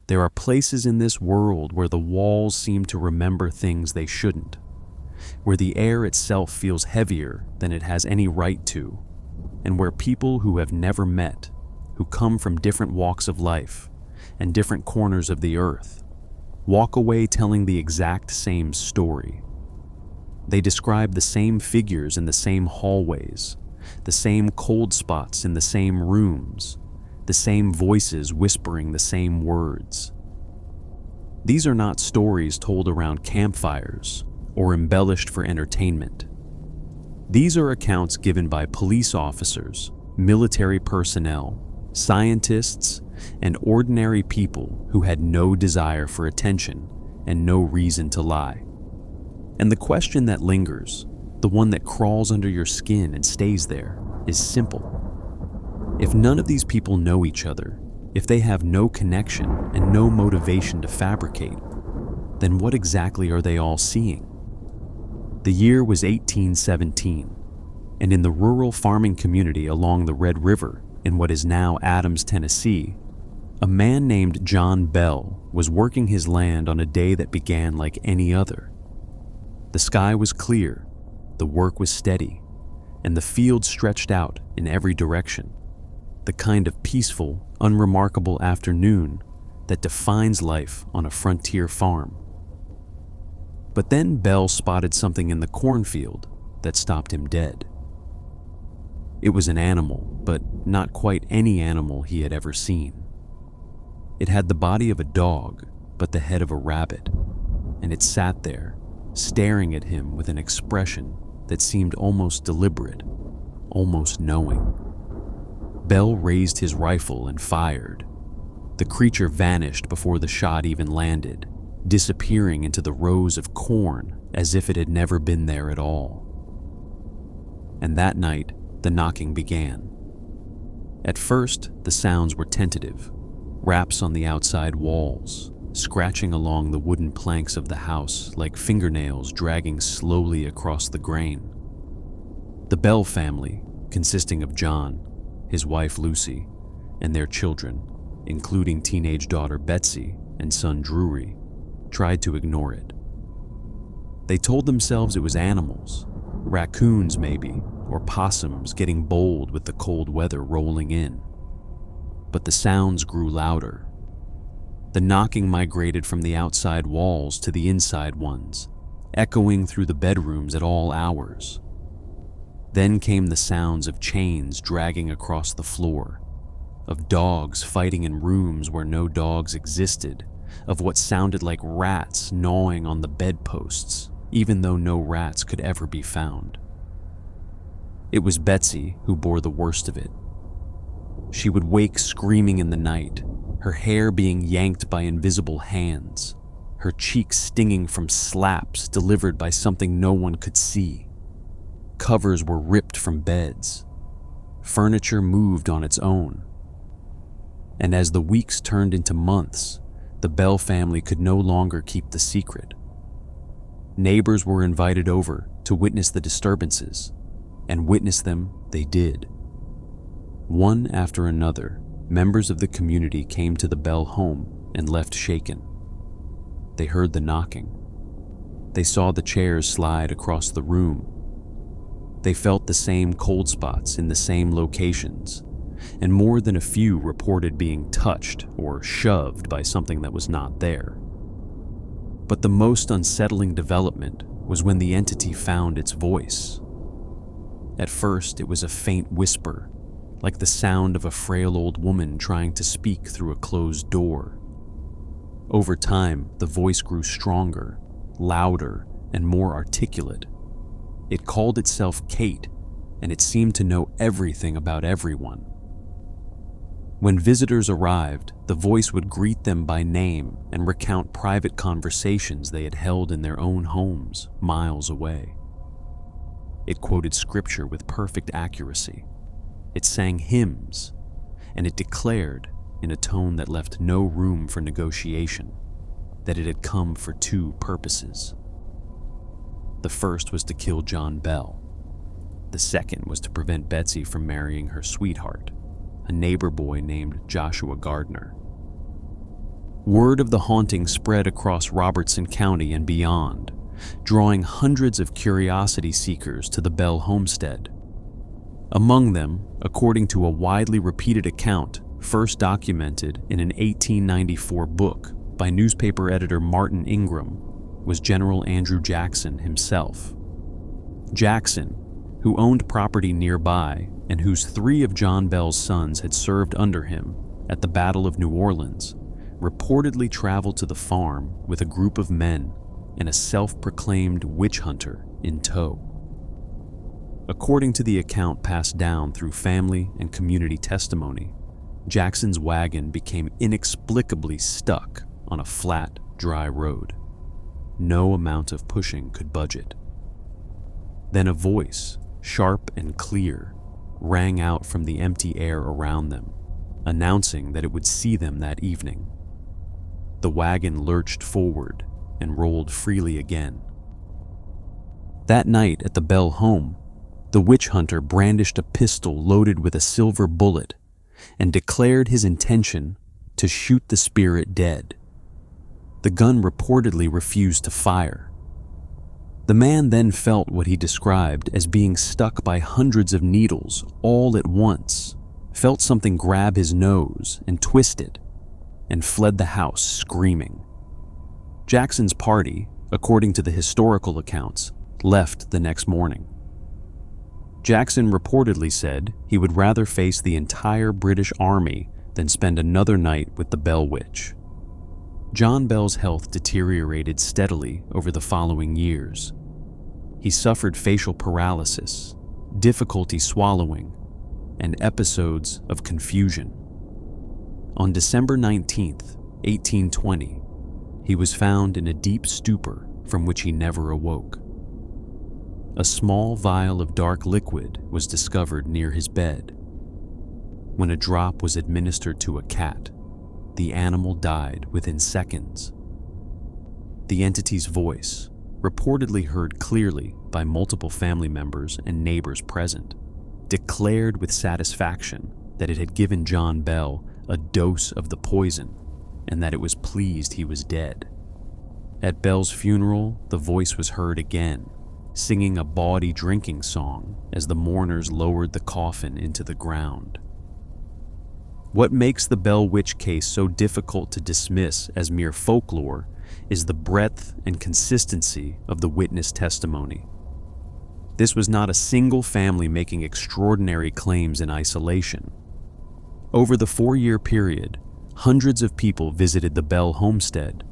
There are places in this world where the walls seem to remember things they shouldn't, where the air itself feels heavier than it has any right to, and where people who have never met, who come from different walks of life and different corners of the earth, walk away telling the exact same story. They describe the same figures in the same hallways, the same cold spots in the same rooms, the same voices whispering the same words. These are not stories told around campfires or embellished for entertainment. These are accounts given by police officers, military personnel, scientists, and ordinary people who had no desire for attention and no reason to lie. And the question that lingers, the one that crawls under your skin and stays there, is simple. If none of these people know each other, if they have no connection and no motivation to fabricate, then what exactly are they all seeing? The year was 1817, and in the rural farming community along the Red River in what is now Adams, Tennessee, a man named John Bell was working his land on a day that began like any other. The sky was clear, the work was steady, and the field stretched out in every direction. The kind of peaceful, unremarkable afternoon that defines life on a frontier farm. But then Bell spotted something in the cornfield that stopped him dead. It was an animal, but not quite any animal he had ever seen. It had the body of a dog, but the head of a rabbit, and it sat there, staring at him with an expression that seemed almost deliberate, almost knowing. Bell raised his rifle and fired. The creature vanished before the shot even landed, disappearing into the rows of corn as if it had never been there at all. And that night, the knocking began. At first, the sounds were tentative, raps on the outside walls, scratching along the wooden planks of the house like fingernails dragging slowly across the grain. The Bell family, consisting of John, his wife Lucy, and their children, including teenage daughter Betsy and son Drury, tried to ignore it. They told themselves it was animals, raccoons maybe, or possums getting bold with the cold weather rolling in. But the sounds grew louder. The knocking migrated from the outside walls to the inside ones, echoing through the bedrooms at all hours. Then came the sounds of chains dragging across the floor, of dogs fighting in rooms where no dogs existed, of what sounded like rats gnawing on the bedposts, even though no rats could ever be found. It was Betsy who bore the worst of it. She would wake screaming in the night, her hair being yanked by invisible hands, her cheeks stinging from slaps delivered by something no one could see. Covers were ripped from beds. Furniture moved on its own. And as the weeks turned into months, the Bell family could no longer keep the secret. Neighbors were invited over to witness the disturbances, and witness them they did. One after another, members of the community came to the Bell home and left shaken. They heard the knocking. They saw the chairs slide across the room. They felt the same cold spots in the same locations, and more than a few reported being touched or shoved by something that was not there. But the most unsettling development was when the entity found its voice. At first, it was a faint whisper, like the sound of a frail old woman trying to speak through a closed door. Over time, the voice grew stronger, louder, and more articulate. It called itself Kate, and it seemed to know everything about everyone. When visitors arrived, the voice would greet them by name and recount private conversations they had held in their own homes, miles away. It quoted scripture with perfect accuracy. It sang hymns, and it declared, in a tone that left no room for negotiation, that it had come for two purposes. The first was to kill John Bell. The second was to prevent Betsy from marrying her sweetheart, a neighbor boy named Joshua Gardner. Word of the haunting spread across Robertson County and beyond, drawing hundreds of curiosity seekers to the Bell homestead. Among them, according to a widely repeated account first documented in an 1894 book by newspaper editor Martin Ingram, was General Andrew Jackson himself. Jackson, who owned property nearby and whose 3 of John Bell's sons had served under him at the Battle of New Orleans, reportedly traveled to the farm with a group of men and a self-proclaimed witch hunter in tow. According to the account passed down through family and community testimony, Jackson's wagon became inexplicably stuck on a flat, dry road. No amount of pushing could budge it. Then a voice, sharp and clear, rang out from the empty air around them, announcing that it would see them that evening. The wagon lurched forward and rolled freely again. That night at the Bell home, the witch hunter brandished a pistol loaded with a silver bullet and declared his intention to shoot the spirit dead. The gun reportedly refused to fire. The man then felt what he described as being stuck by hundreds of needles all at once, felt something grab his nose and twist it, and fled the house screaming. Jackson's party, according to the historical accounts, left the next morning. Jackson reportedly said he would rather face the entire British Army than spend another night with the Bell Witch. John Bell's health deteriorated steadily over the following years. He suffered facial paralysis, difficulty swallowing, and episodes of confusion. On December 19th, 1820, he was found in a deep stupor from which he never awoke. A small vial of dark liquid was discovered near his bed. When a drop was administered to a cat, the animal died within seconds. The entity's voice, reportedly heard clearly by multiple family members and neighbors present, declared with satisfaction that it had given John Bell a dose of the poison and that it was pleased he was dead. At Bell's funeral, the voice was heard again, singing a bawdy drinking song as the mourners lowered the coffin into the ground. What makes the Bell Witch case so difficult to dismiss as mere folklore is the breadth and consistency of the witness testimony. This was not a single family making extraordinary claims in isolation. Over the 4-year period, hundreds of people visited the Bell homestead,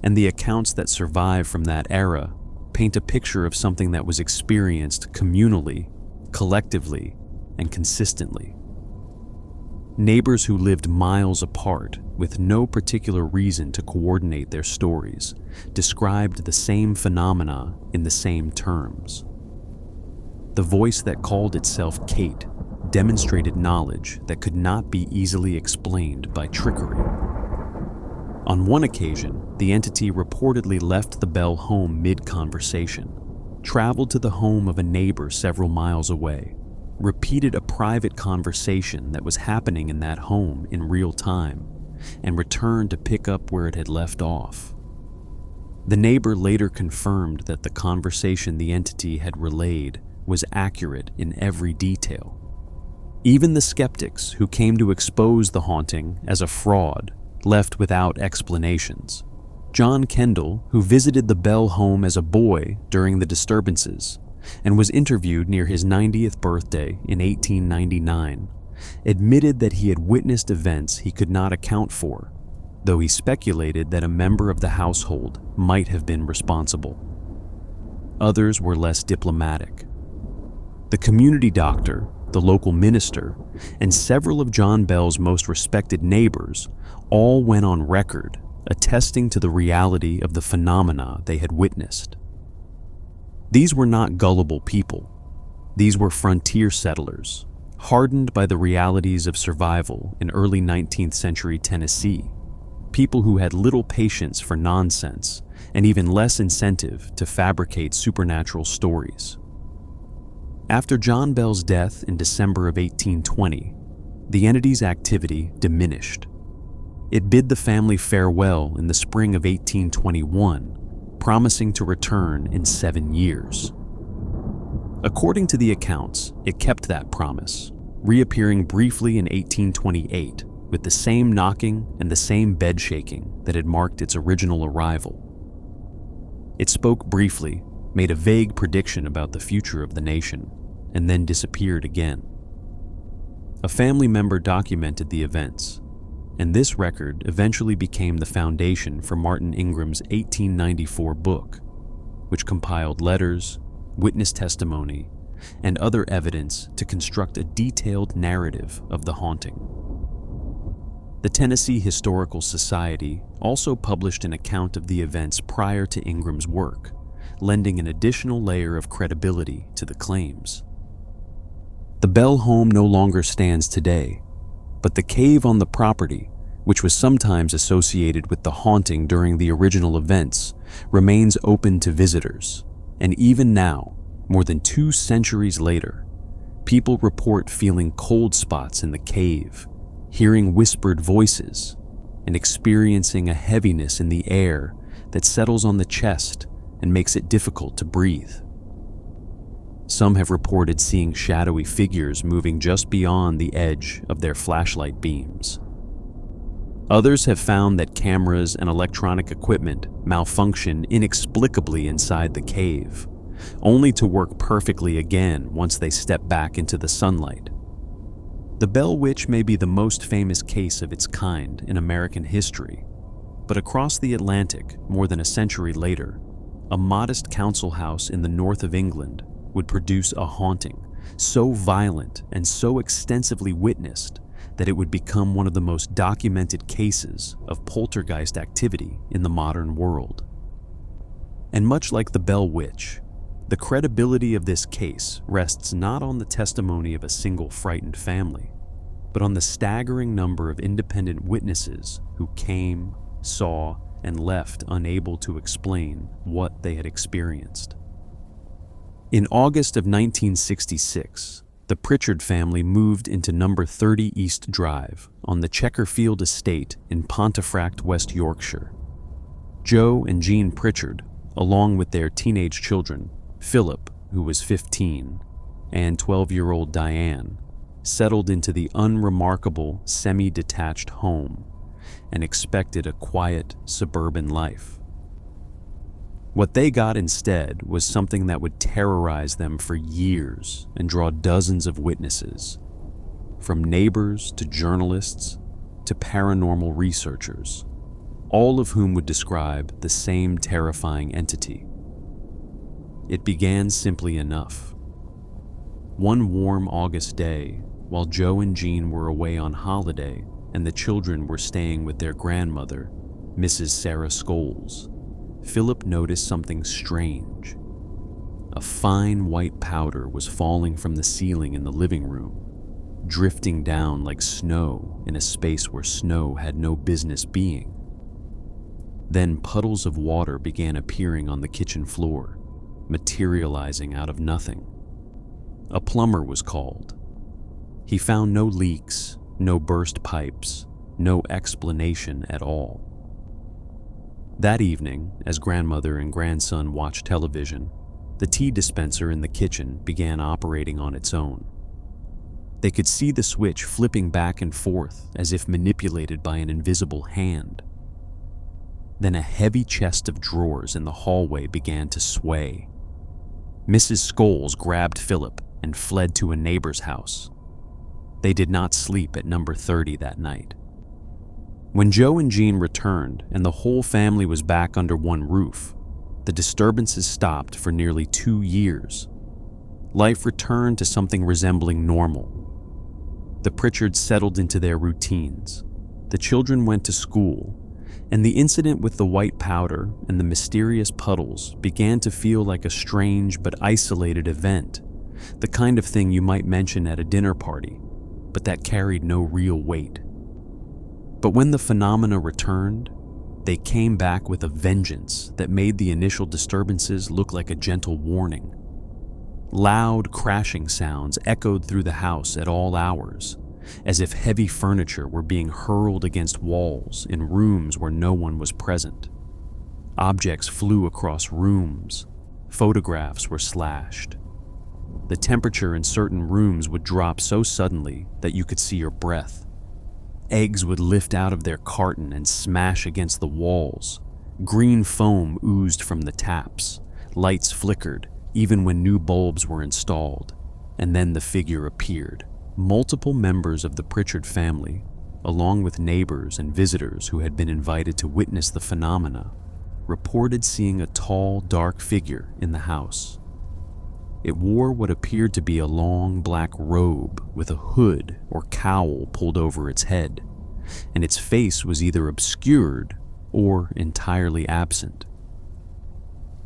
and the accounts that survive from that era paint a picture of something that was experienced communally, collectively, and consistently. Neighbors who lived miles apart with no particular reason to coordinate their stories described the same phenomena in the same terms. The voice that called itself Kate demonstrated knowledge that could not be easily explained by trickery. On one occasion, the entity reportedly left the Bell home mid-conversation, traveled to the home of a neighbor several miles away, repeated a private conversation that was happening in that home in real time, and returned to pick up where it had left off. The neighbor later confirmed that the conversation the entity had relayed was accurate in every detail. Even the skeptics who came to expose the haunting as a fraud left without explanations. John Kendall, who visited the Bell home as a boy during the disturbances and was interviewed near his 90th birthday in 1899, admitted that he had witnessed events he could not account for, though he speculated that a member of the household might have been responsible. Others were less diplomatic. The community doctor, the local minister, and several of John Bell's most respected neighbors all went on record attesting to the reality of the phenomena they had witnessed. These were not gullible people. These were frontier settlers, hardened by the realities of survival in early 19th century Tennessee, people who had little patience for nonsense and even less incentive to fabricate supernatural stories. After John Bell's death in December of 1820, the entity's activity diminished. It bid the family farewell in the spring of 1821, promising to return in 7 years. According to the accounts, it kept that promise, reappearing briefly in 1828 with the same knocking and the same bed shaking that had marked its original arrival. It spoke briefly, made a vague prediction about the future of the nation, and then disappeared again. A family member documented the events, and this record eventually became the foundation for Martin Ingram's 1894 book, which compiled letters, witness testimony, and other evidence to construct a detailed narrative of the haunting. The Tennessee Historical Society also published an account of the events prior to Ingram's work, lending an additional layer of credibility to the claims. The Bell home no longer stands today, but the cave on the property, which was sometimes associated with the haunting during the original events, remains open to visitors. And even now, more than 2 centuries later, people report feeling cold spots in the cave, hearing whispered voices, and experiencing a heaviness in the air that settles on the chest and makes it difficult to breathe. Some have reported seeing shadowy figures moving just beyond the edge of their flashlight beams. Others have found that cameras and electronic equipment malfunction inexplicably inside the cave, only to work perfectly again once they step back into the sunlight. The Bell Witch may be the most famous case of its kind in American history, but across the Atlantic, more than a century later, a modest council house in the north of England would produce a haunting so violent and so extensively witnessed that it would become one of the most documented cases of poltergeist activity in the modern world. And much like the Bell Witch, the credibility of this case rests not on the testimony of a single frightened family, but on the staggering number of independent witnesses who came, saw, and left unable to explain what they had experienced. In August of 1966, the Pritchard family moved into number 30 East Drive on the Checkerfield Estate in Pontefract, West Yorkshire. Joe and Jean Pritchard, along with their teenage children, Philip, who was 15, and 12-year-old Diane, settled into the unremarkable semi-detached home and expected a quiet suburban life. What they got instead was something that would terrorize them for years and draw dozens of witnesses, from neighbors to journalists to paranormal researchers, all of whom would describe the same terrifying entity. It began simply enough. One warm August day, while Joe and Jean were away on holiday and the children were staying with their grandmother, Mrs. Sarah Scholes, Philip noticed something strange. A fine white powder was falling from the ceiling in the living room, drifting down like snow in a space where snow had no business being. Then puddles of water began appearing on the kitchen floor, materializing out of nothing. A plumber was called. He found no leaks, no burst pipes, no explanation at all. That evening, as grandmother and grandson watched television, the tea dispenser in the kitchen began operating on its own. They could see the switch flipping back and forth as if manipulated by an invisible hand. Then a heavy chest of drawers in the hallway began to sway. Mrs. Scholes grabbed Philip and fled to a neighbor's house. They did not sleep at number 30 that night. When Joe and Jean returned and the whole family was back under one roof, the disturbances stopped for nearly 2 years. Life returned to something resembling normal. The Pritchards settled into their routines. The children went to school, and the incident with the white powder and the mysterious puddles began to feel like a strange but isolated event, the kind of thing you might mention at a dinner party, but that carried no real weight. But when the phenomena returned, they came back with a vengeance that made the initial disturbances look like a gentle warning. Loud crashing sounds echoed through the house at all hours, as if heavy furniture were being hurled against walls in rooms where no one was present. Objects flew across rooms. Photographs were slashed. The temperature in certain rooms would drop so suddenly that you could see your breath. Eggs would lift out of their carton and smash against the walls. Green foam oozed from the taps. Lights flickered, even when new bulbs were installed. And then the figure appeared. Multiple members of the Pritchard family, along with neighbors and visitors who had been invited to witness the phenomena, reported seeing a tall, dark figure in the house. It wore what appeared to be a long black robe with a hood or cowl pulled over its head, and its face was either obscured or entirely absent.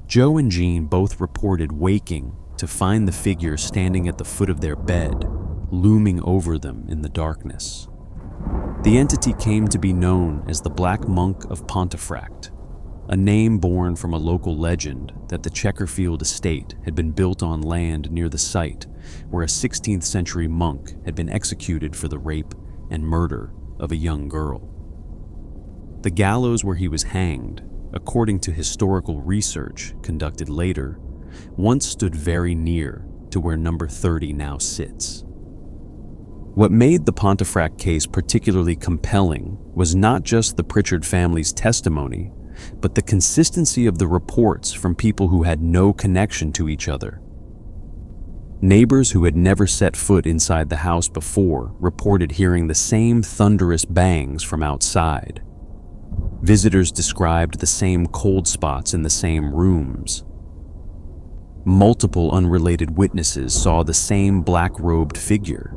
Joe and Jean both reported waking to find the figure standing at the foot of their bed, looming over them in the darkness. The entity came to be known as the Black Monk of Pontefract, a name born from a local legend that the Chesterfield estate had been built on land near the site where a 16th century monk had been executed for the rape and murder of a young girl. The gallows where he was hanged, according to historical research conducted later, once stood very near to where number 30 now sits. What made the Pontefract case particularly compelling was not just the Pritchard family's testimony, but the consistency of the reports from people who had no connection to each other. Neighbors who had never set foot inside the house before reported hearing the same thunderous bangs from outside. Visitors described the same cold spots in the same rooms. Multiple unrelated witnesses saw the same black-robed figure.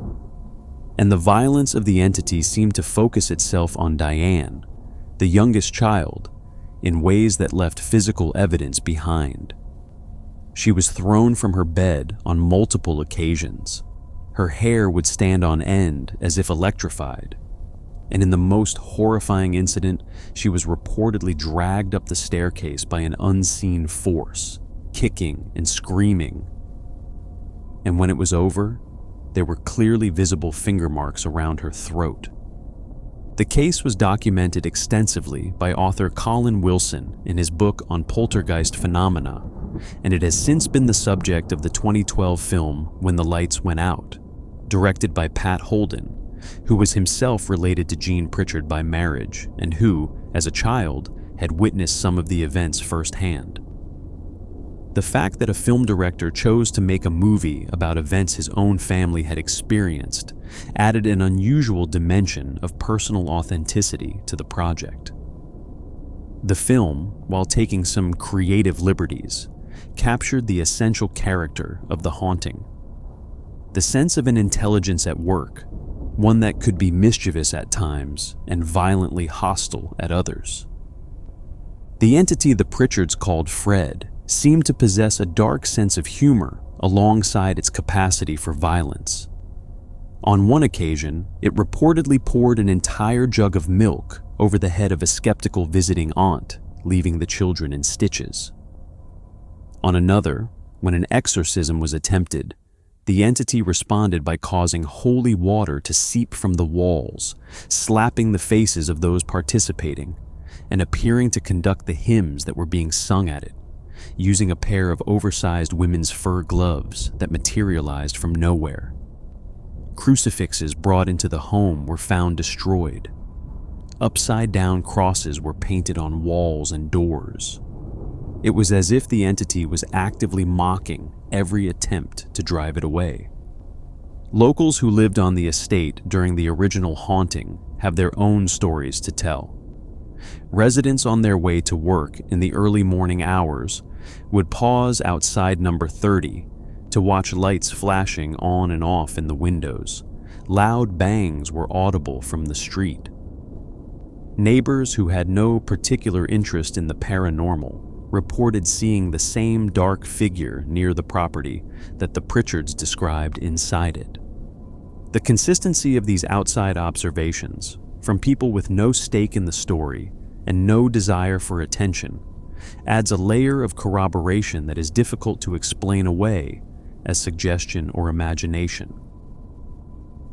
And the violence of the entity seemed to focus itself on Diane, the youngest child, in ways that left physical evidence behind. She was thrown from her bed on multiple occasions. Her hair would stand on end as if electrified. And in the most horrifying incident, she was reportedly dragged up the staircase by an unseen force, kicking and screaming. And when it was over, there were clearly visible finger marks around her throat. The case was documented extensively by author Colin Wilson in his book on poltergeist phenomena, and it has since been the subject of the 2012 film When the Lights Went Out, directed by Pat Holden, who was himself related to Jean Pritchard by marriage and who, as a child, had witnessed some of the events firsthand. The fact that a film director chose to make a movie about events his own family had experienced added an unusual dimension of personal authenticity to the project. The film, while taking some creative liberties, captured the essential character of the haunting. The sense of an intelligence at work, one that could be mischievous at times and violently hostile at others. The entity the Pritchards called Fred seemed to possess a dark sense of humor alongside its capacity for violence. On one occasion, it reportedly poured an entire jug of milk over the head of a skeptical visiting aunt, leaving the children in stitches. On another, when an exorcism was attempted, the entity responded by causing holy water to seep from the walls, slapping the faces of those participating, and appearing to conduct the hymns that were being sung at it, using a pair of oversized women's fur gloves that materialized from nowhere. Crucifixes brought into the home were found destroyed. Upside-down crosses were painted on walls and doors. It was as if the entity was actively mocking every attempt to drive it away. Locals who lived on the estate during the original haunting have their own stories to tell. Residents on their way to work in the early morning hours would pause outside number 30 to watch lights flashing on and off in the windows. Loud bangs were audible from the street. Neighbors who had no particular interest in the paranormal reported seeing the same dark figure near the property that the Pritchards described inside it. The consistency of these outside observations, from people with no stake in the story and no desire for attention, adds a layer of corroboration that is difficult to explain away as suggestion or imagination.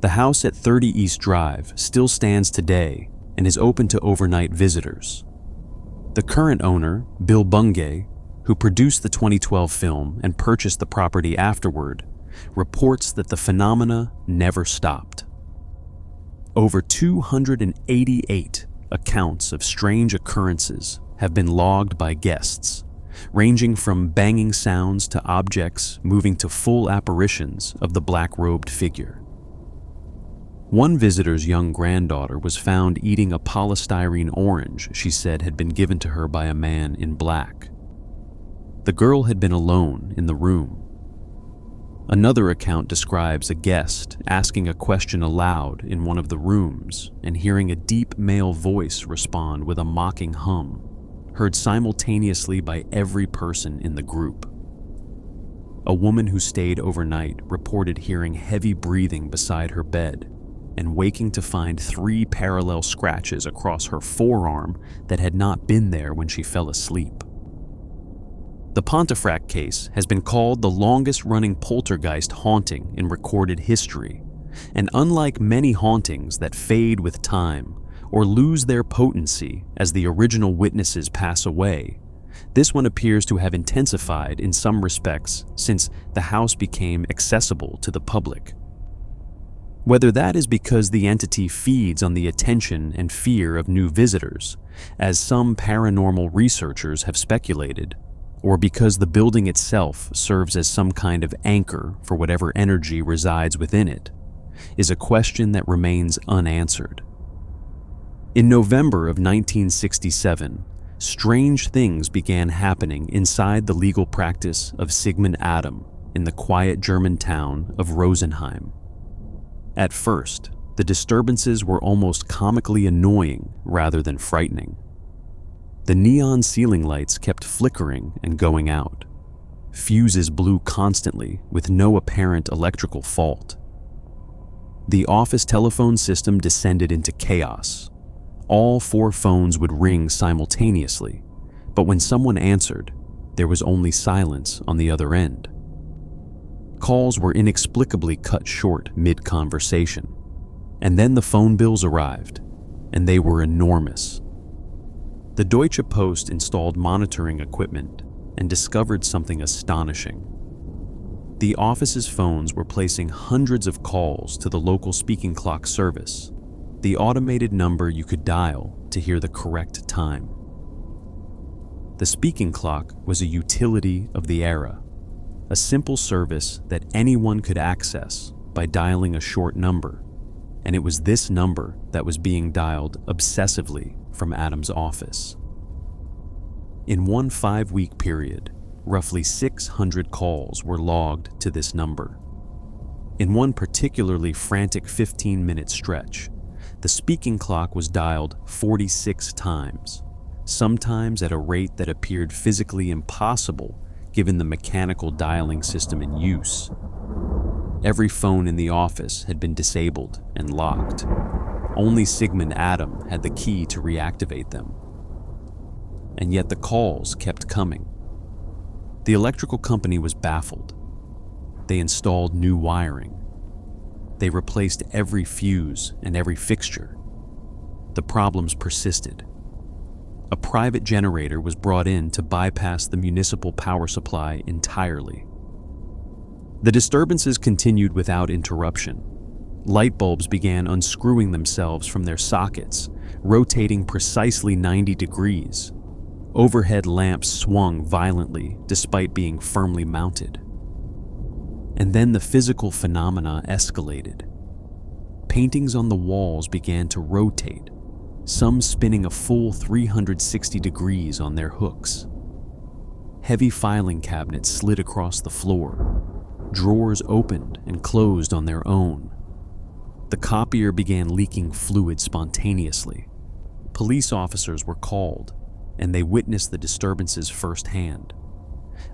The house at 30 East Drive still stands today and is open to overnight visitors. The current owner, Bill Bungay, who produced the 2012 film and purchased the property afterward, reports that the phenomena never stopped. Over 288 accounts of strange occurrences have been logged by guests, ranging from banging sounds to objects moving to full apparitions of the black-robed figure. One visitor's young granddaughter was found eating a polystyrene orange she said had been given to her by a man in black. The girl had been alone in the room. Another account describes a guest asking a question aloud in one of the rooms and hearing a deep male voice respond with a mocking hum, heard simultaneously by every person in the group. A woman who stayed overnight reported hearing heavy breathing beside her bed and waking to find 3 parallel scratches across her forearm that had not been there when she fell asleep. The Pontefract case has been called the longest-running poltergeist haunting in recorded history, and unlike many hauntings that fade with time or lose their potency as the original witnesses pass away, this one appears to have intensified in some respects since the house became accessible to the public. Whether that is because the entity feeds on the attention and fear of new visitors, as some paranormal researchers have speculated, or because the building itself serves as some kind of anchor for whatever energy resides within it, is a question that remains unanswered. In November of 1967, strange things began happening inside the legal practice of Sigmund Adam in the quiet German town of Rosenheim. At first, the disturbances were almost comically annoying rather than frightening. The neon ceiling lights kept flickering and going out. Fuses blew constantly with no apparent electrical fault. The office telephone system descended into chaos. All 4 phones would ring simultaneously, but when someone answered, there was only silence on the other end. Calls were inexplicably cut short mid-conversation, and then the phone bills arrived, and they were enormous. The Deutsche Post installed monitoring equipment and discovered something astonishing. The office's phones were placing hundreds of calls to the local speaking clock service, the automated number you could dial to hear the correct time. The speaking clock was a utility of the era, a simple service that anyone could access by dialing a short number, and it was this number that was being dialed obsessively from Adam's office. In one 5-week period, roughly 600 calls were logged to this number. In one particularly frantic 15-minute stretch, the speaking clock was dialed 46 times, sometimes at a rate that appeared physically impossible given the mechanical dialing system in use. Every phone in the office had been disabled and locked. Only Sigmund Adam had the key to reactivate them. And yet the calls kept coming. The electrical company was baffled. They installed new wiring. They replaced every fuse and every fixture. The problems persisted. A private generator was brought in to bypass the municipal power supply entirely. The disturbances continued without interruption. Light bulbs began unscrewing themselves from their sockets, rotating precisely 90 degrees. Overhead lamps swung violently despite being firmly mounted. And then the physical phenomena escalated. Paintings on the walls began to rotate, some spinning a full 360 degrees on their hooks. Heavy filing cabinets slid across the floor. Drawers opened and closed on their own. The copier began leaking fluid spontaneously. Police officers were called, and they witnessed the disturbances firsthand.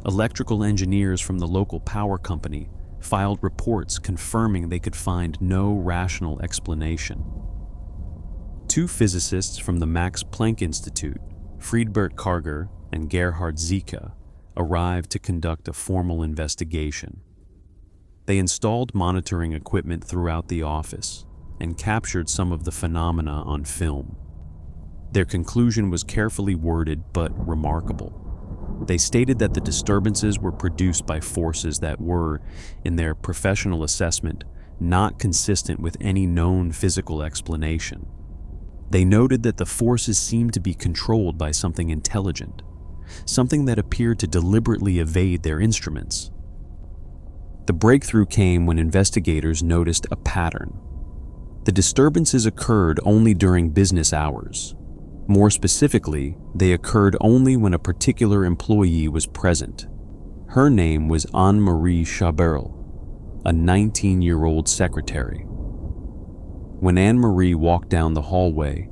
Electrical engineers from the local power company filed reports confirming they could find no rational explanation. 2 physicists from the Max Planck Institute, Friedbert Karger and Gerhard Zika, arrived to conduct a formal investigation. They installed monitoring equipment throughout the office and captured some of the phenomena on film. Their conclusion was carefully worded but remarkable. They stated that the disturbances were produced by forces that were, in their professional assessment, not consistent with any known physical explanation. They noted that the forces seemed to be controlled by something intelligent, something that appeared to deliberately evade their instruments. The breakthrough came when investigators noticed a pattern. The disturbances occurred only during business hours. More specifically, they occurred only when a particular employee was present. Her name was Anne-Marie Chaberl, a 19-year-old secretary. When Anne-Marie walked down the hallway,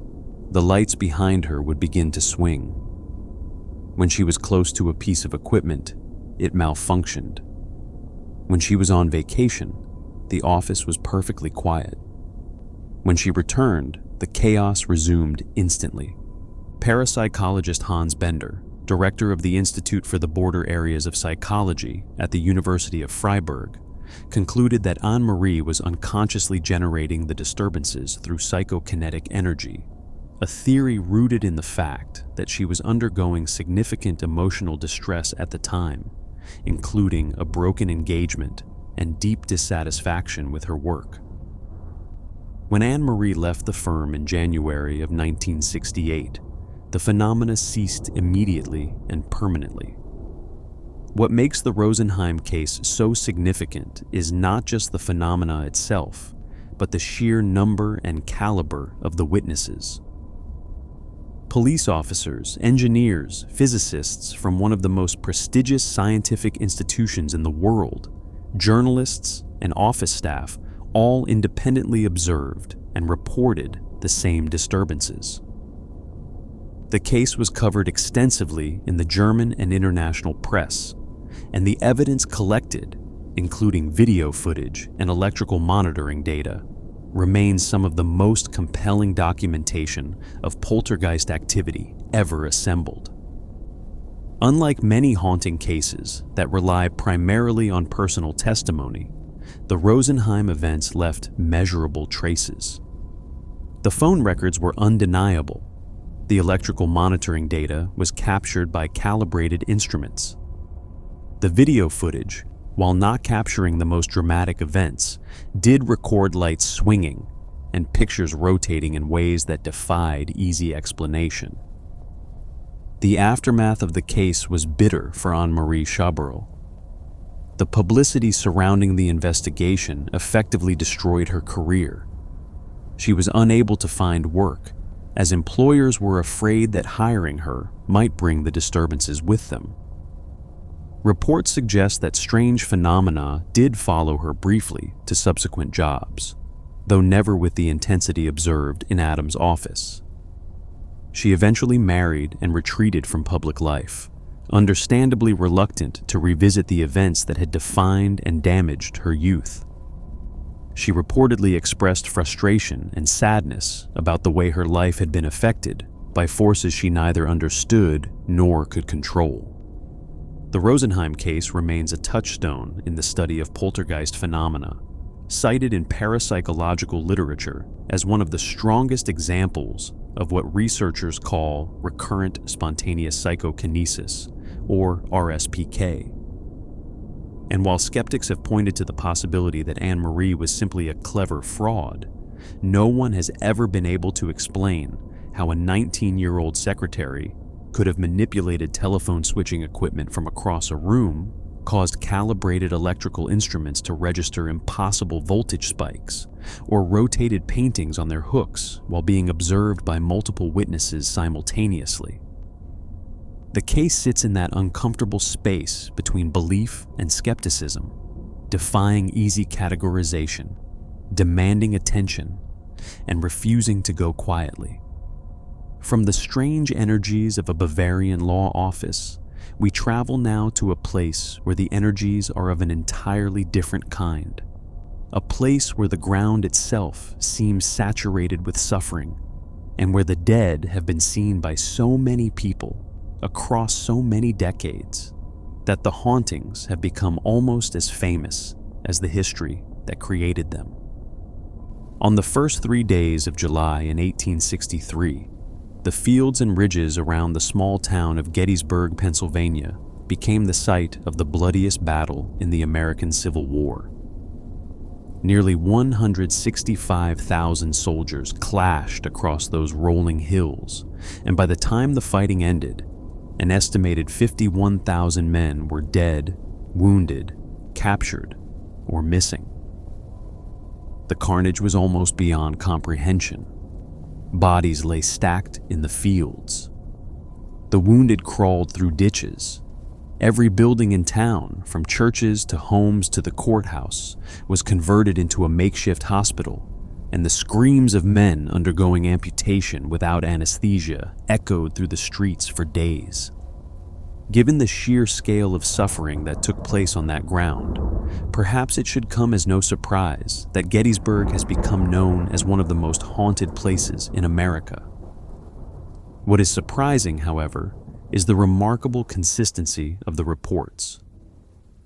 the lights behind her would begin to swing. When she was close to a piece of equipment, it malfunctioned. When she was on vacation, the office was perfectly quiet. When she returned, the chaos resumed instantly. Parapsychologist Hans Bender, director of the Institute for the Border Areas of Psychology at the University of Freiburg, concluded that Anne-Marie was unconsciously generating the disturbances through psychokinetic energy, a theory rooted in the fact that she was undergoing significant emotional distress at the time, including a broken engagement and deep dissatisfaction with her work. When Anne-Marie left the firm in January of 1968, the phenomena ceased immediately and permanently. What makes the Rosenheim case so significant is not just the phenomena itself, but the sheer number and caliber of the witnesses. Police officers, engineers, physicists from one of the most prestigious scientific institutions in the world, journalists, and office staff all independently observed and reported the same disturbances. The case was covered extensively in the German and international press, and the evidence collected, including video footage and electrical monitoring data, remains some of the most compelling documentation of poltergeist activity ever assembled. Unlike many haunting cases that rely primarily on personal testimony, the Rosenheim events left measurable traces. The phone records were undeniable. The electrical monitoring data was captured by calibrated instruments. The video footage, while not capturing the most dramatic events, did record lights swinging and pictures rotating in ways that defied easy explanation. The aftermath of the case was bitter for Anne-Marie Chaberl. The publicity surrounding the investigation effectively destroyed her career. She was unable to find work, as employers were afraid that hiring her might bring the disturbances with them. Reports suggest that strange phenomena did follow her briefly to subsequent jobs, though never with the intensity observed in Adam's office. She eventually married and retreated from public life, understandably reluctant to revisit the events that had defined and damaged her youth. She reportedly expressed frustration and sadness about the way her life had been affected by forces she neither understood nor could control. The Rosenheim case remains a touchstone in the study of poltergeist phenomena, cited in parapsychological literature as one of the strongest examples of what researchers call recurrent spontaneous psychokinesis, or RSPK. And while skeptics have pointed to the possibility that Anne-Marie was simply a clever fraud, no one has ever been able to explain how a 19-year-old secretary could have manipulated telephone switching equipment from across a room, caused calibrated electrical instruments to register impossible voltage spikes, or rotated paintings on their hooks while being observed by multiple witnesses simultaneously. The case sits in that uncomfortable space between belief and skepticism, defying easy categorization, demanding attention, and refusing to go quietly. From the strange energies of a Bavarian law office, we travel now to a place where the energies are of an entirely different kind, a place where the ground itself seems saturated with suffering, and where the dead have been seen by so many people across so many decades that the hauntings have become almost as famous as the history that created them. On the first 3 days of July in 1863, the fields and ridges around the small town of Gettysburg, Pennsylvania, became the site of the bloodiest battle in the American Civil War. Nearly 165,000 soldiers clashed across those rolling hills, and by the time the fighting ended, an estimated 51,000 men were dead, wounded, captured, or missing. The carnage was almost beyond comprehension. Bodies lay stacked in the fields. The wounded crawled through ditches. Every building in town, from churches to homes to the courthouse, was converted into a makeshift hospital, and the screams of men undergoing amputation without anesthesia echoed through the streets for days. Given the sheer scale of suffering that took place on that ground, perhaps it should come as no surprise that Gettysburg has become known as one of the most haunted places in America. What is surprising, however, is the remarkable consistency of the reports.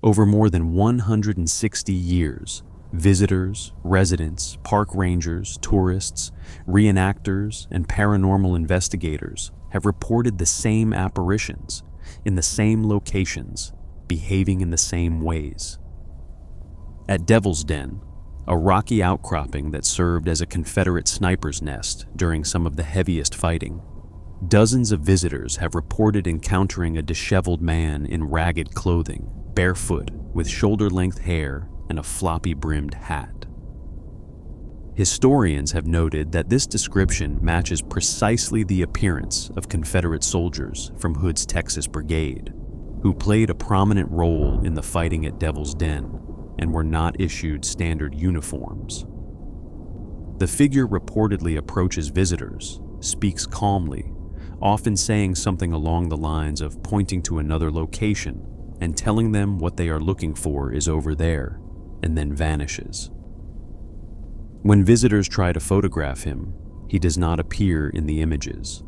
Over more than 160 years, visitors, residents, park rangers, tourists, reenactors, and paranormal investigators have reported the same apparitions, in the same locations, behaving in the same ways. At Devil's Den, a rocky outcropping that served as a Confederate sniper's nest during some of the heaviest fighting, dozens of visitors have reported encountering a disheveled man in ragged clothing, barefoot, with shoulder-length hair and a floppy-brimmed hat. Historians have noted that this description matches precisely the appearance of Confederate soldiers from Hood's Texas Brigade, who played a prominent role in the fighting at Devil's Den and were not issued standard uniforms. The figure reportedly approaches visitors, speaks calmly, often saying something along the lines of pointing to another location and telling them what they are looking for is over there, and then vanishes. When visitors try to photograph him, he does not appear in the images.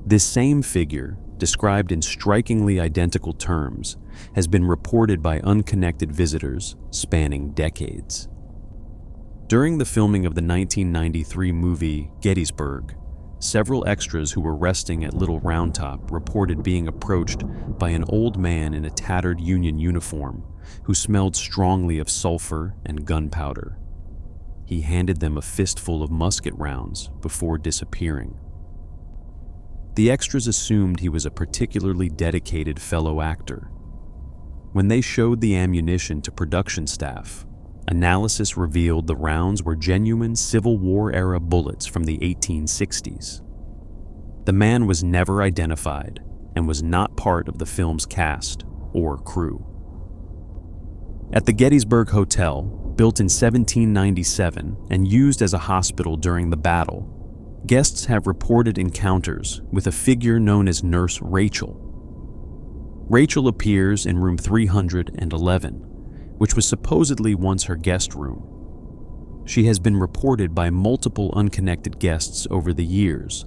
This same figure, described in strikingly identical terms, has been reported by unconnected visitors spanning decades. During the filming of the 1993 movie Gettysburg, several extras who were resting at Little Round Top reported being approached by an old man in a tattered Union uniform who smelled strongly of sulfur and gunpowder. He handed them a fistful of musket rounds before disappearing. The extras assumed he was a particularly dedicated fellow actor. When they showed the ammunition to production staff, analysis revealed the rounds were genuine Civil War-era bullets from the 1860s. The man was never identified and was not part of the film's cast or crew. At the Gettysburg Hotel, built in 1797 and used as a hospital during the battle, guests have reported encounters with a figure known as Nurse Rachel. Rachel appears in room 311, which was supposedly once her guest room. She has been reported by multiple unconnected guests over the years,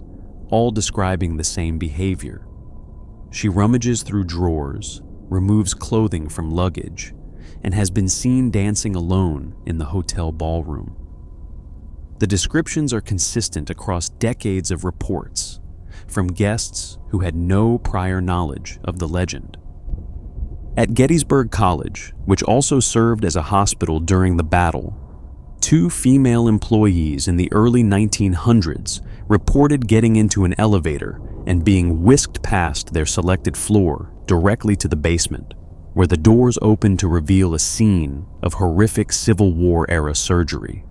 all describing the same behavior. She rummages through drawers, removes clothing from luggage, and has been seen dancing alone in the hotel ballroom. The descriptions are consistent across decades of reports, from guests who had no prior knowledge of the legend. At Gettysburg College, which also served as a hospital during the battle, 2 female employees in the early 1900s reported getting into an elevator and being whisked past their selected floor directly to the basement, where the doors opened to reveal a scene of horrific Civil War-era surgery.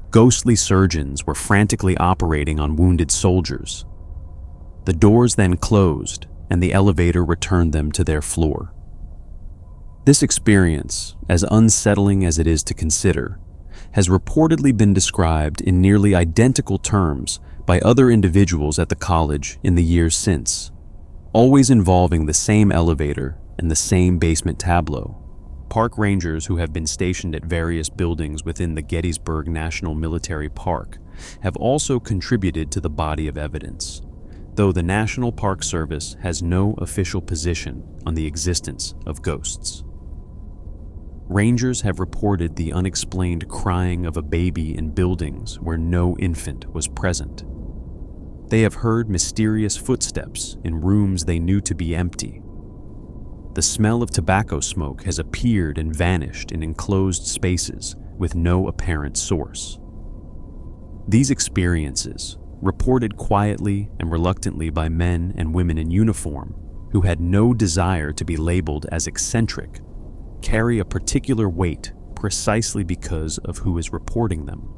Ghostly surgeons were frantically operating on wounded soldiers. The doors then closed, and the elevator returned them to their floor. This experience, as unsettling as it is to consider, has reportedly been described in nearly identical terms by other individuals at the college in the years since, always involving the same elevator and the same basement tableau. Park rangers who have been stationed at various buildings within the Gettysburg National Military Park have also contributed to the body of evidence, though the National Park Service has no official position on the existence of ghosts. Rangers have reported the unexplained crying of a baby in buildings where no infant was present. They have heard mysterious footsteps in rooms they knew to be empty. The smell of tobacco smoke has appeared and vanished in enclosed spaces with no apparent source. These experiences, reported quietly and reluctantly by men and women in uniform who had no desire to be labeled as eccentric, carry a particular weight precisely because of who is reporting them.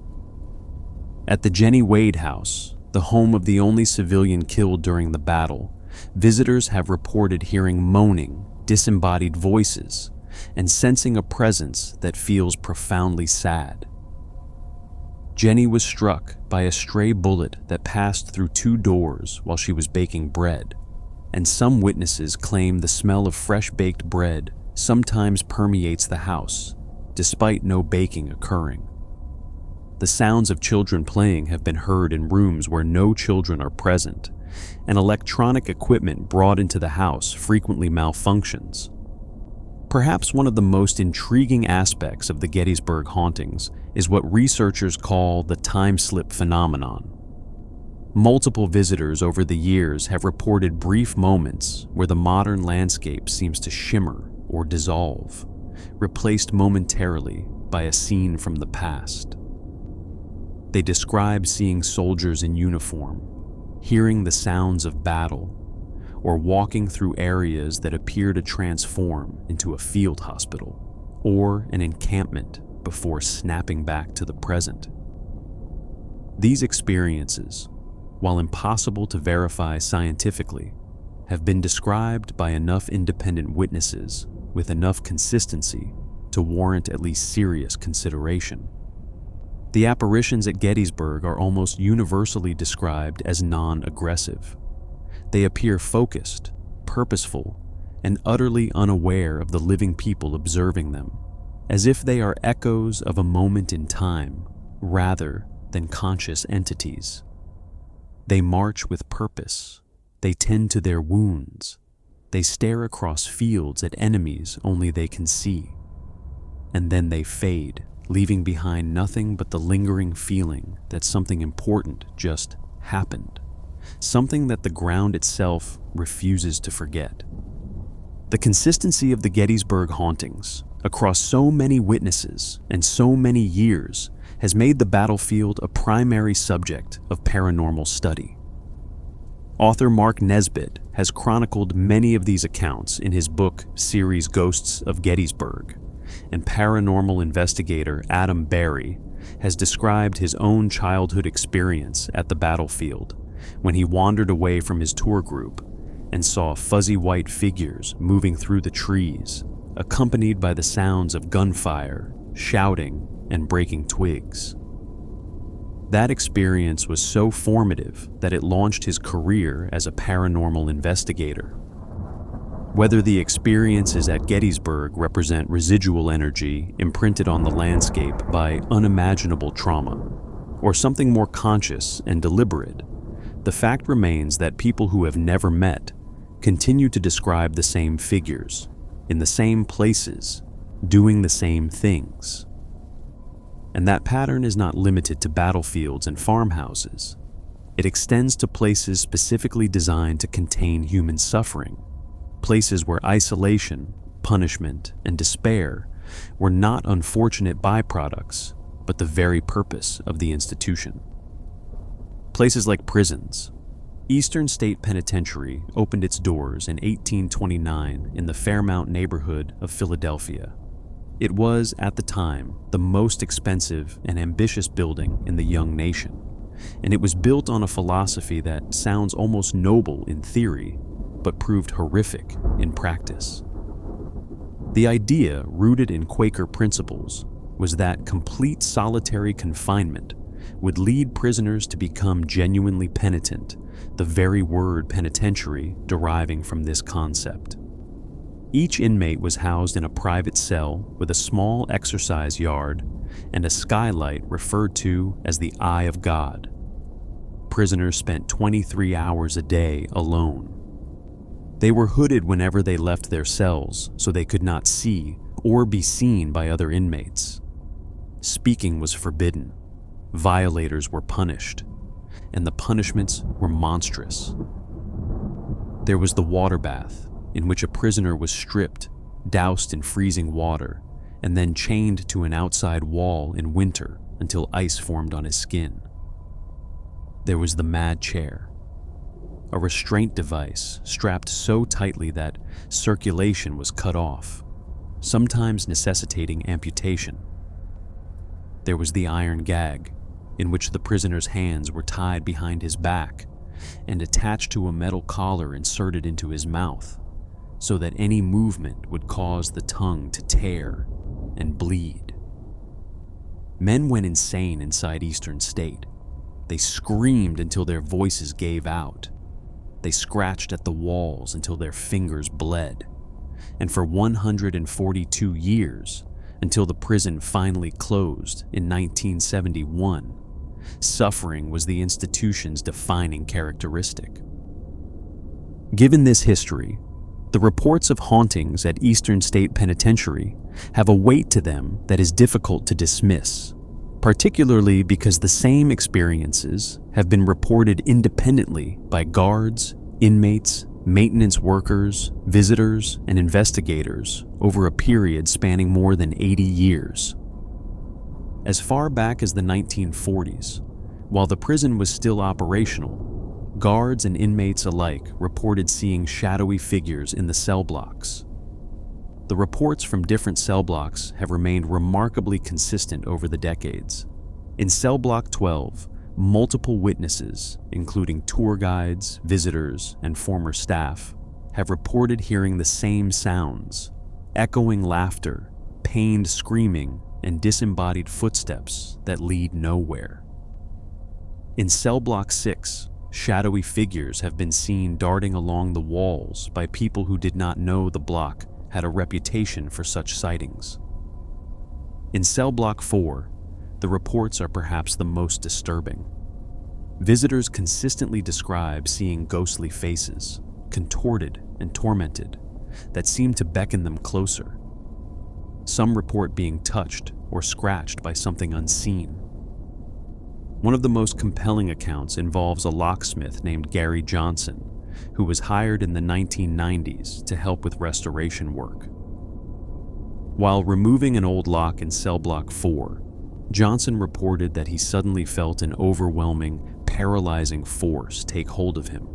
At the Jenny Wade House, the home of the only civilian killed during the battle, visitors have reported hearing moaning, disembodied voices, and sensing a presence that feels profoundly sad. Jenny was struck by a stray bullet that passed through 2 doors while she was baking bread, and some witnesses claim the smell of fresh-baked bread sometimes permeates the house, despite no baking occurring. The sounds of children playing have been heard in rooms where no children are present, and electronic equipment brought into the house frequently malfunctions. Perhaps one of the most intriguing aspects of the Gettysburg hauntings is what researchers call the time slip phenomenon. Multiple visitors over the years have reported brief moments where the modern landscape seems to shimmer or dissolve, replaced momentarily by a scene from the past. They describe seeing soldiers in uniform, hearing the sounds of battle, or walking through areas that appear to transform into a field hospital or an encampment before snapping back to the present. These experiences, while impossible to verify scientifically, have been described by enough independent witnesses with enough consistency to warrant at least serious consideration. The apparitions at Gettysburg are almost universally described as non-aggressive. They appear focused, purposeful, and utterly unaware of the living people observing them, as if they are echoes of a moment in time rather than conscious entities. They march with purpose. They tend to their wounds. They stare across fields at enemies only they can see. And then they fade, leaving behind nothing but the lingering feeling that something important just happened, something that the ground itself refuses to forget. The consistency of the Gettysburg hauntings, across so many witnesses and so many years, has made the battlefield a primary subject of paranormal study. Author Mark Nesbitt has chronicled many of these accounts in his book series Ghosts of Gettysburg, and paranormal investigator Adam Berry has described his own childhood experience at the battlefield when he wandered away from his tour group and saw fuzzy white figures moving through the trees, accompanied by the sounds of gunfire, shouting, and breaking twigs. That experience was so formative that it launched his career as a paranormal investigator. Whether the experiences at Gettysburg represent residual energy imprinted on the landscape by unimaginable trauma, or something more conscious and deliberate, the fact remains that people who have never met continue to describe the same figures, in the same places, doing the same things. And that pattern is not limited to battlefields and farmhouses. It extends to places specifically designed to contain human suffering, places where isolation, punishment, and despair were not unfortunate byproducts, but the very purpose of the institution. Places like prisons. Eastern State Penitentiary opened its doors in 1829 in the Fairmount neighborhood of Philadelphia. It was, at the time, the most expensive and ambitious building in the young nation, and it was built on a philosophy that sounds almost noble in theory, but proved horrific in practice. The idea, rooted in Quaker principles, was that complete solitary confinement would lead prisoners to become genuinely penitent, the very word penitentiary deriving from this concept. Each inmate was housed in a private cell with a small exercise yard and a skylight referred to as the Eye of God. Prisoners spent 23 hours a day alone. They were hooded whenever they left their cells so they could not see or be seen by other inmates. Speaking was forbidden, violators were punished, and the punishments were monstrous. There was the water bath, in which a prisoner was stripped, doused in freezing water, and then chained to an outside wall in winter until ice formed on his skin. There was the mad chair, a restraint device strapped so tightly that circulation was cut off, sometimes necessitating amputation. There was the iron gag, in which the prisoner's hands were tied behind his back and attached to a metal collar inserted into his mouth, so that any movement would cause the tongue to tear and bleed. Men went insane inside Eastern State. They screamed until their voices gave out. They scratched at the walls until their fingers bled. And for 142 years, until the prison finally closed in 1971, suffering was the institution's defining characteristic. Given this history, the reports of hauntings at Eastern State Penitentiary have a weight to them that is difficult to dismiss, particularly because the same experiences have been reported independently by guards, inmates, maintenance workers, visitors, and investigators over a period spanning more than 80 years. As far back as the 1940s, while the prison was still operational, guards and inmates alike reported seeing shadowy figures in the cell blocks. The reports from different cell blocks have remained remarkably consistent over the decades. In cell block 12, multiple witnesses, including tour guides, visitors, and former staff, have reported hearing the same sounds: echoing laughter, pained screaming, and disembodied footsteps that lead nowhere. In cell block 6, shadowy figures have been seen darting along the walls by people who did not know the block had a reputation for such sightings. In cell block 4, the reports are perhaps the most disturbing. Visitors consistently describe seeing ghostly faces, contorted and tormented, that seem to beckon them closer. Some report being touched or scratched by something unseen. One of the most compelling accounts involves a locksmith named Gary Johnson, who was hired in the 1990s to help with restoration work. While removing an old lock in cell block 4, Johnson reported that he suddenly felt an overwhelming, paralyzing force take hold of him.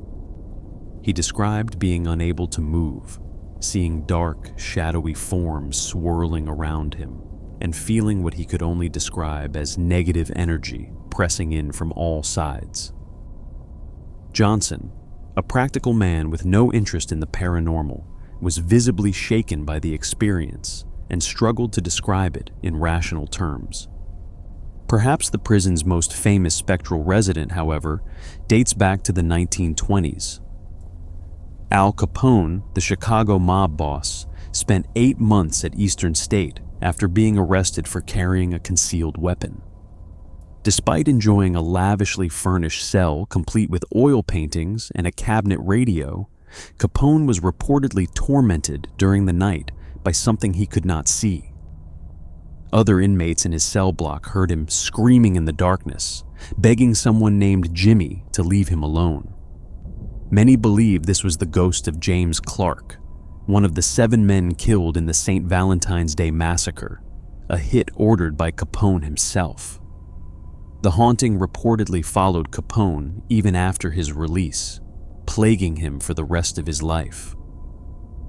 He described being unable to move, seeing dark, shadowy forms swirling around him, and feeling what he could only describe as negative energy pressing in from all sides. Johnson, a practical man with no interest in the paranormal, was visibly shaken by the experience and struggled to describe it in rational terms. Perhaps the prison's most famous spectral resident, however, dates back to the 1920s. Al Capone, the Chicago mob boss, spent 8 months at Eastern State after being arrested for carrying a concealed weapon. Despite enjoying a lavishly furnished cell complete with oil paintings and a cabinet radio, Capone was reportedly tormented during the night by something he could not see. Other inmates in his cell block heard him screaming in the darkness, begging someone named Jimmy to leave him alone. Many believe this was the ghost of James Clark, one of the 7 men killed in the St. Valentine's Day massacre, a hit ordered by Capone himself. The haunting reportedly followed Capone even after his release, plaguing him for the rest of his life.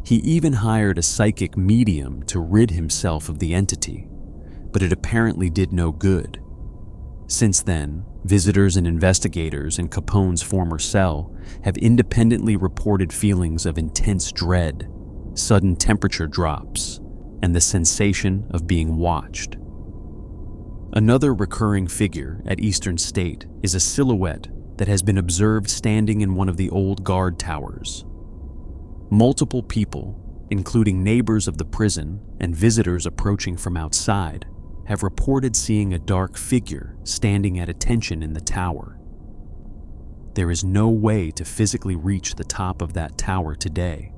He even hired a psychic medium to rid himself of the entity, but it apparently did no good. Since then, visitors and investigators in Capone's former cell have independently reported feelings of intense dread, sudden temperature drops, and the sensation of being watched. Another recurring figure at Eastern State is a silhouette that has been observed standing in one of the old guard towers. Multiple people, including neighbors of the prison and visitors approaching from outside, have reported seeing a dark figure standing at attention in the tower. There is no way to physically reach the top of that tower today.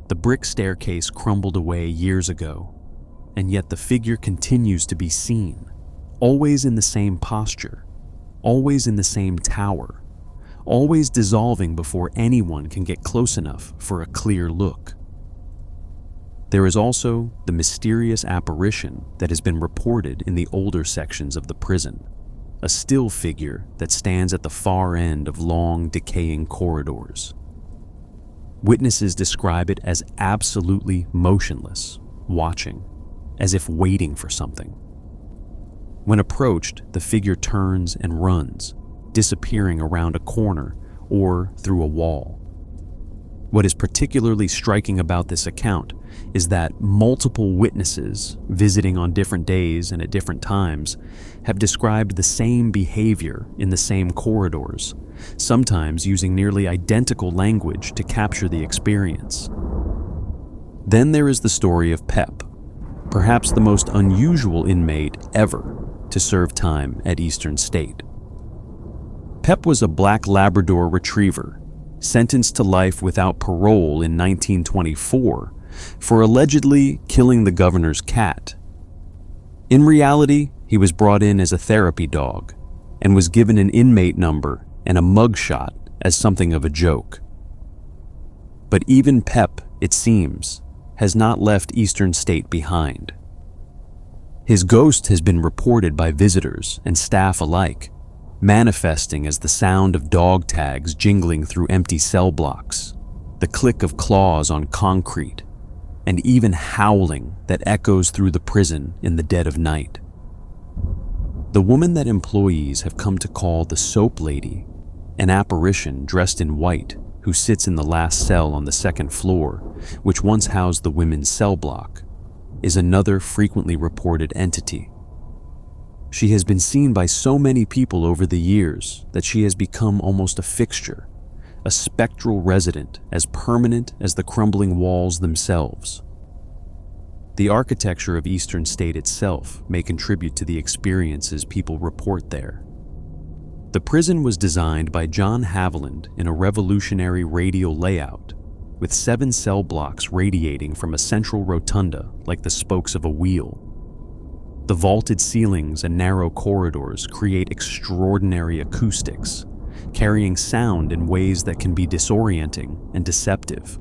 The brick staircase crumbled away years ago, and yet the figure continues to be seen, always in the same posture, always in the same tower, always dissolving before anyone can get close enough for a clear look. There is also the mysterious apparition that has been reported in the older sections of the prison, a still figure that stands at the far end of long, decaying corridors. Witnesses describe it as absolutely motionless, watching, as if waiting for something. When approached, the figure turns and runs, disappearing around a corner or through a wall. What is particularly striking about this account is that multiple witnesses, visiting on different days and at different times, have described the same behavior in the same corridors, sometimes using nearly identical language to capture the experience. Then there is the story of Pep, perhaps the most unusual inmate ever to serve time at Eastern State. Pep was a black Labrador retriever, sentenced to life without parole in 1924 for allegedly killing the governor's cat. In reality, he was brought in as a therapy dog and was given an inmate number and a mugshot as something of a joke. But even Pep, it seems, has not left Eastern State behind. His ghost has been reported by visitors and staff alike, manifesting as the sound of dog tags jingling through empty cell blocks, the click of claws on concrete, and even howling that echoes through the prison in the dead of night. The woman that employees have come to call the Soap Lady, an apparition dressed in white who sits in the last cell on the second floor, which once housed the women's cell block, is another frequently reported entity. She has been seen by so many people over the years that she has become almost a fixture, a spectral resident as permanent as the crumbling walls themselves. The architecture of Eastern State itself may contribute to the experiences people report there. The prison was designed by John Haviland in a revolutionary radial layout, with 7 cell blocks radiating from a central rotunda like the spokes of a wheel. The vaulted ceilings and narrow corridors create extraordinary acoustics, carrying sound in ways that can be disorienting and deceptive.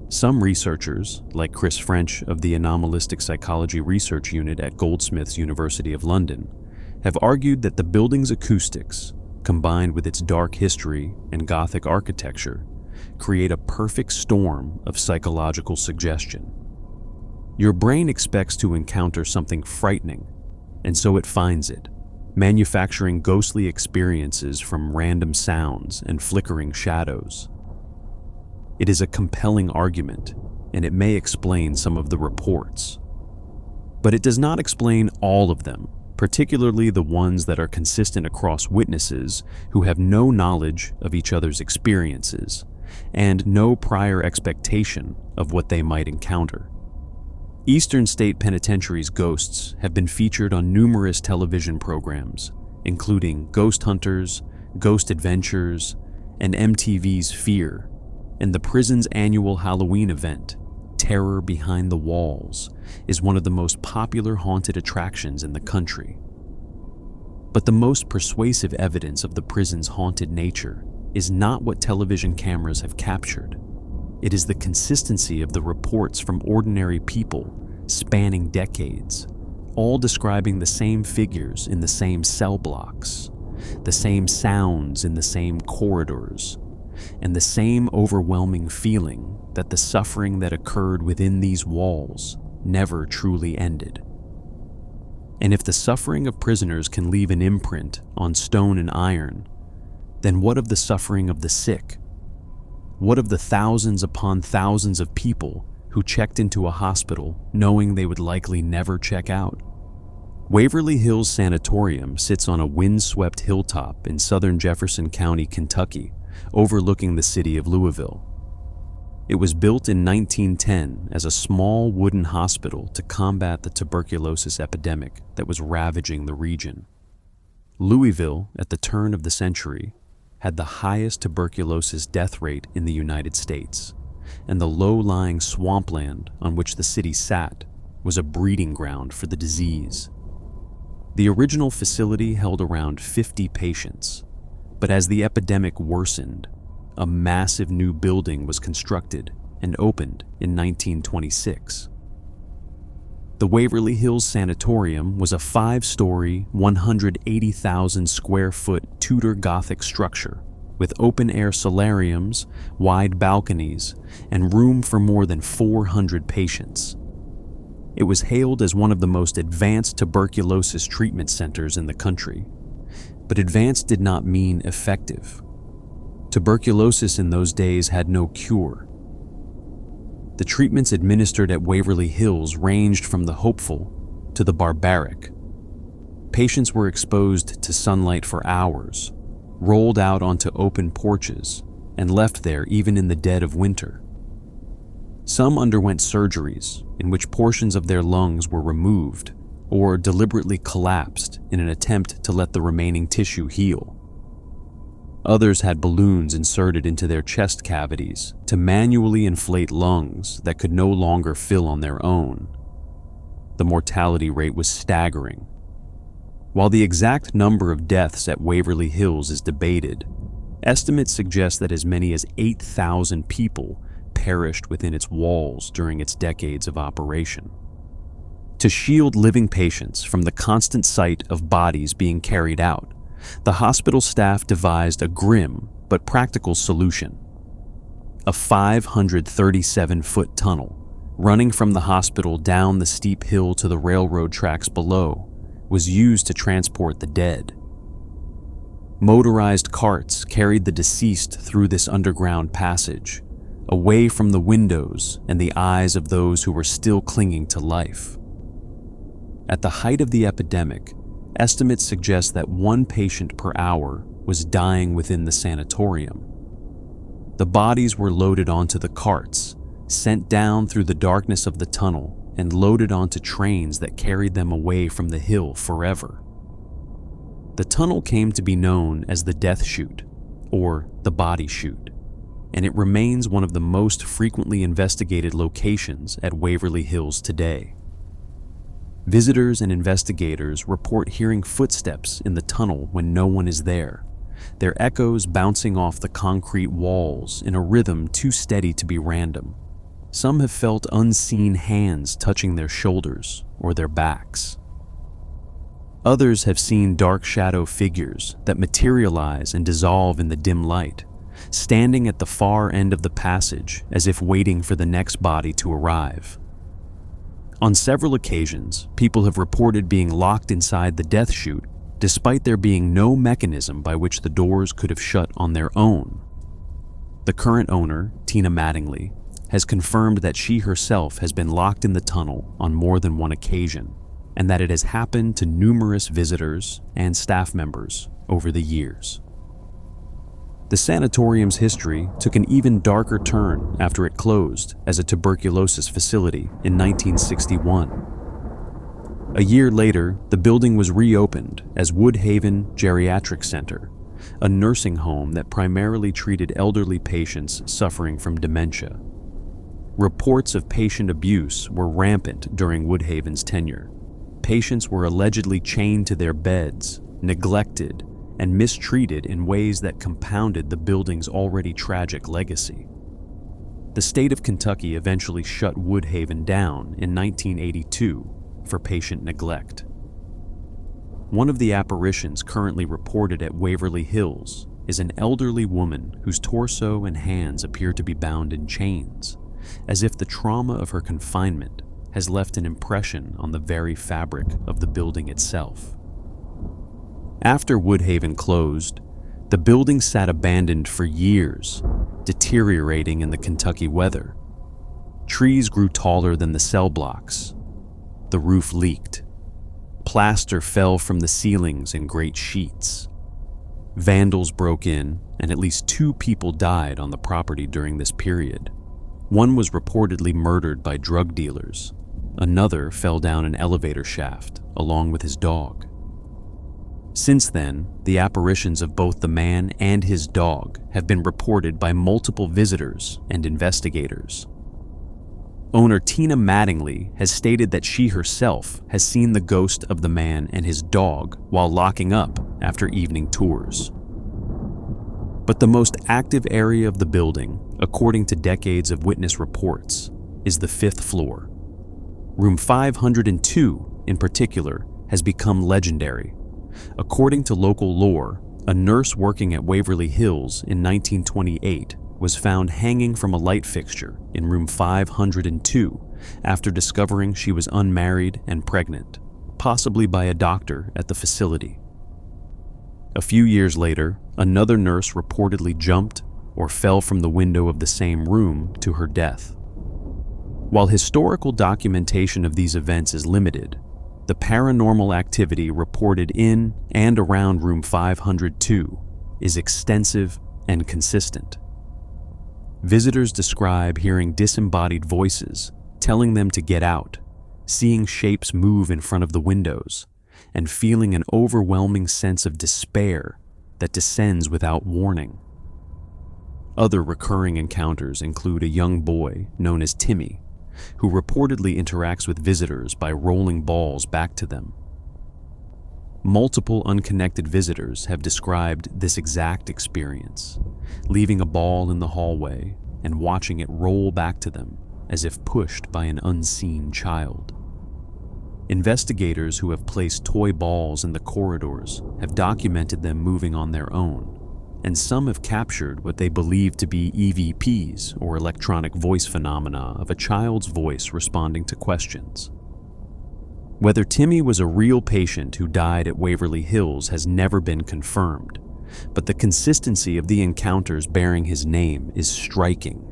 Some researchers, like Chris French of the Anomalistic Psychology Research Unit at Goldsmiths University of London, have argued that the building's acoustics, combined with its dark history and Gothic architecture, create a perfect storm of psychological suggestion. Your brain expects to encounter something frightening, and so it finds it, manufacturing ghostly experiences from random sounds and flickering shadows. It is a compelling argument, and it may explain some of the reports. But it does not explain all of them, particularly the ones that are consistent across witnesses who have no knowledge of each other's experiences and no prior expectation of what they might encounter. Eastern State Penitentiary's ghosts have been featured on numerous television programs, including Ghost Hunters, Ghost Adventures, and MTV's Fear, and the prison's annual Halloween event, Terror Behind the Walls, is one of the most popular haunted attractions in the country. But the most persuasive evidence of the prison's haunted nature is not what television cameras have captured. It is the consistency of the reports from ordinary people spanning decades, all describing the same figures in the same cell blocks, the same sounds in the same corridors, and the same overwhelming feeling that the suffering that occurred within these walls never truly ended. And if the suffering of prisoners can leave an imprint on stone and iron, then what of the suffering of the sick? What of the thousands upon thousands of people who checked into a hospital knowing they would likely never check out? Waverly Hills Sanatorium sits on a windswept hilltop in southern Jefferson County, Kentucky, overlooking the city of Louisville. It was built in 1910 as a small wooden hospital to combat the tuberculosis epidemic that was ravaging the region. Louisville, at the turn of the century, had the highest tuberculosis death rate in the United States, and the low-lying swampland on which the city sat was a breeding ground for the disease. The original facility held around 50 patients, but as the epidemic worsened, a massive new building was constructed and opened in 1926. The Waverly Hills Sanatorium was a 5-story, 180,000 square foot Tudor Gothic structure with open-air solariums, wide balconies, and room for more than 400 patients. It was hailed as one of the most advanced tuberculosis treatment centers in the country. But advanced did not mean effective. Tuberculosis in those days had no cure. The treatments administered at Waverly Hills ranged from the hopeful to the barbaric. Patients were exposed to sunlight for hours, rolled out onto open porches, and left there even in the dead of winter. Some underwent surgeries in which portions of their lungs were removed or deliberately collapsed in an attempt to let the remaining tissue heal. Others had balloons inserted into their chest cavities to manually inflate lungs that could no longer fill on their own. The mortality rate was staggering. While the exact number of deaths at Waverly Hills is debated, estimates suggest that as many as 8,000 people perished within its walls during its decades of operation. To shield living patients from the constant sight of bodies being carried out, the hospital staff devised a grim but practical solution. A 537-foot tunnel running from the hospital down the steep hill to the railroad tracks below was used to transport the dead. Motorized carts carried the deceased through this underground passage, away from the windows and the eyes of those who were still clinging to life. At the height of the epidemic, estimates suggest that 1 patient per hour was dying within the sanatorium. The bodies were loaded onto the carts, sent down through the darkness of the tunnel, and loaded onto trains that carried them away from the hill forever. The tunnel came to be known as the Death Chute, or the Body Chute, and it remains one of the most frequently investigated locations at Waverly Hills today. Visitors and investigators report hearing footsteps in the tunnel when no one is there, their echoes bouncing off the concrete walls in a rhythm too steady to be random. Some have felt unseen hands touching their shoulders or their backs. Others have seen dark shadow figures that materialize and dissolve in the dim light, standing at the far end of the passage as if waiting for the next body to arrive. On several occasions, people have reported being locked inside the death chute, despite there being no mechanism by which the doors could have shut on their own. The current owner, Tina Mattingly, has confirmed that she herself has been locked in the tunnel on more than one occasion, and that it has happened to numerous visitors and staff members over the years. The sanatorium's history took an even darker turn after it closed as a tuberculosis facility in 1961. A year later, the building was reopened as Woodhaven Geriatric Center, a nursing home that primarily treated elderly patients suffering from dementia. Reports of patient abuse were rampant during Woodhaven's tenure. Patients were allegedly chained to their beds, neglected, and mistreated in ways that compounded the building's already tragic legacy. The state of Kentucky eventually shut Woodhaven down in 1982 for patient neglect. One of the apparitions currently reported at Waverly Hills is an elderly woman whose torso and hands appear to be bound in chains, as if the trauma of her confinement has left an impression on the very fabric of the building itself. After Woodhaven closed, the building sat abandoned for years, deteriorating in the Kentucky weather. Trees grew taller than the cell blocks. The roof leaked. Plaster fell from the ceilings in great sheets. Vandals broke in, and at least 2 people died on the property during this period. One was reportedly murdered by drug dealers. Another fell down an elevator shaft along with his dog. Since then, the apparitions of both the man and his dog have been reported by multiple visitors and investigators. Owner Tina Mattingly has stated that she herself has seen the ghost of the man and his dog while locking up after evening tours. But the most active area of the building, according to decades of witness reports, is the 5th floor. Room 502, in particular, has become legendary. According to local lore, a nurse working at Waverly Hills in 1928 was found hanging from a light fixture in room 502 after discovering she was unmarried and pregnant, possibly by a doctor at the facility. A few years later, another nurse reportedly jumped or fell from the window of the same room to her death. While historical documentation of these events is limited, the paranormal activity reported in and around room 502 is extensive and consistent. Visitors describe hearing disembodied voices telling them to get out, seeing shapes move in front of the windows, and feeling an overwhelming sense of despair that descends without warning. Other recurring encounters include a young boy known as Timmy, who reportedly interacts with visitors by rolling balls back to them. Multiple unconnected visitors have described this exact experience, leaving a ball in the hallway and watching it roll back to them as if pushed by an unseen child. Investigators who have placed toy balls in the corridors have documented them moving on their own, and some have captured what they believe to be EVPs, or electronic voice phenomena, of a child's voice responding to questions. Whether Timmy was a real patient who died at Waverly Hills has never been confirmed, but the consistency of the encounters bearing his name is striking.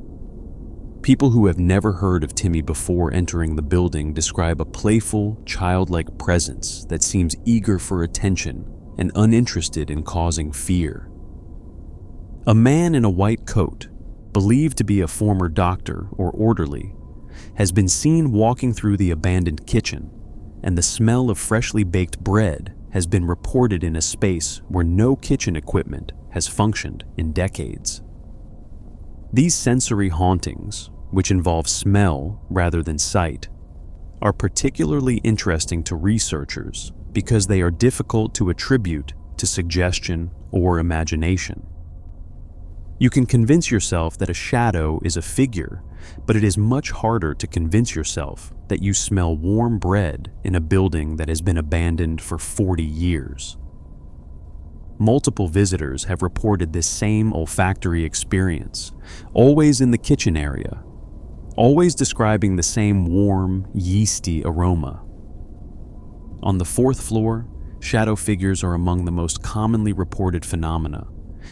People who have never heard of Timmy before entering the building describe a playful, childlike presence that seems eager for attention and uninterested in causing fear. A man in a white coat, believed to be a former doctor or orderly, has been seen walking through the abandoned kitchen, and the smell of freshly baked bread has been reported in a space where no kitchen equipment has functioned in decades. These sensory hauntings, which involve smell rather than sight, are particularly interesting to researchers because they are difficult to attribute to suggestion or imagination. You can convince yourself that a shadow is a figure, but it is much harder to convince yourself that you smell warm bread in a building that has been abandoned for 40 years. Multiple visitors have reported this same olfactory experience, always in the kitchen area, always describing the same warm, yeasty aroma. On the 4th floor, shadow figures are among the most commonly reported phenomena,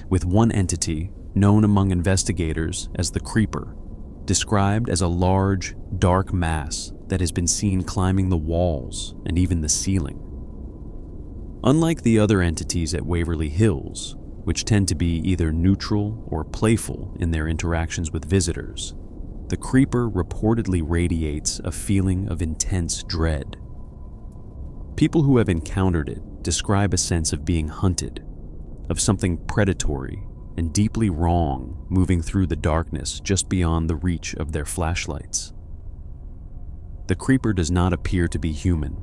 with one entity, known among investigators as the Creeper, described as a large, dark mass that has been seen climbing the walls and even the ceiling. Unlike the other entities at Waverly Hills, which tend to be either neutral or playful in their interactions with visitors, the Creeper reportedly radiates a feeling of intense dread. People who have encountered it describe a sense of being hunted, of something predatory and deeply wrong moving through the darkness just beyond the reach of their flashlights. The Creeper does not appear to be human.